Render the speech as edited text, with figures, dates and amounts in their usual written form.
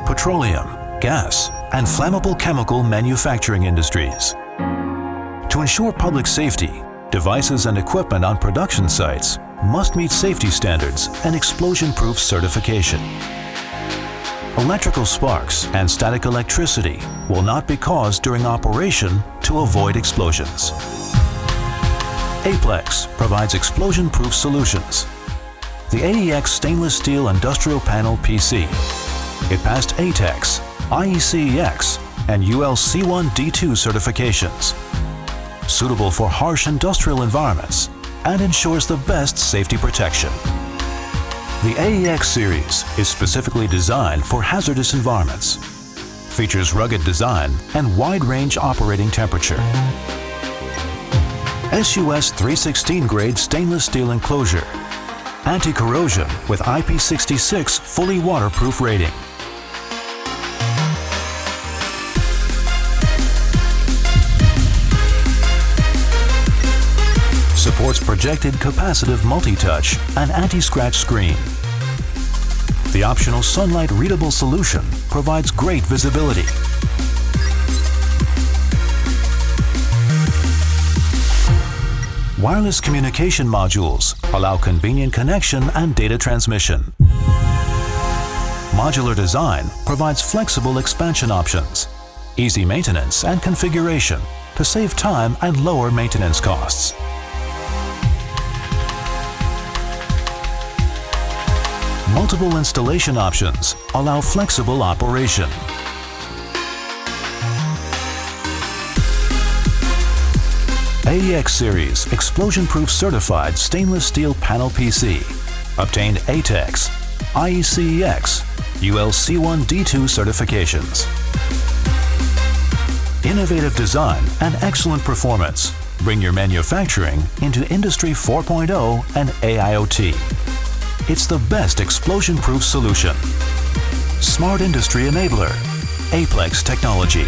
Petroleum, gas, and flammable chemical manufacturing industries. To ensure public safety, devices and equipment on production sites must meet safety standards and explosion-proof certification. Electrical sparks and static electricity will not be caused during operation to avoid explosions. APLEX provides explosion-proof solutions. The AEx stainless steel industrial panel PC. It passed ATEX, IECEX and UL C1D2 certifications. Suitable for harsh industrial environments and ensures the best safety protection. The AEx Series is specifically designed for hazardous environments. Features rugged design and wide-range operating temperature. SUS 316 grade stainless steel enclosure. Anti-corrosion with IP66 fully waterproof rating. Supports projected capacitive multi-touch and anti-scratch screen. The optional sunlight readable solution provides great visibility. Wireless communication modules allow convenient connection and data transmission. Modular design provides flexible expansion options, easy maintenance and configuration to save time and lower maintenance costs. Multiple installation options allow flexible operation. AEx Series explosion-proof certified stainless steel panel PC. Obtained ATEX, IECEX, UL C1D2 certifications. Innovative design and excellent performance bring your manufacturing into Industry 4.0 and AIoT. It's the best explosion-proof solution. Smart Industry Enabler, APLEX Technology.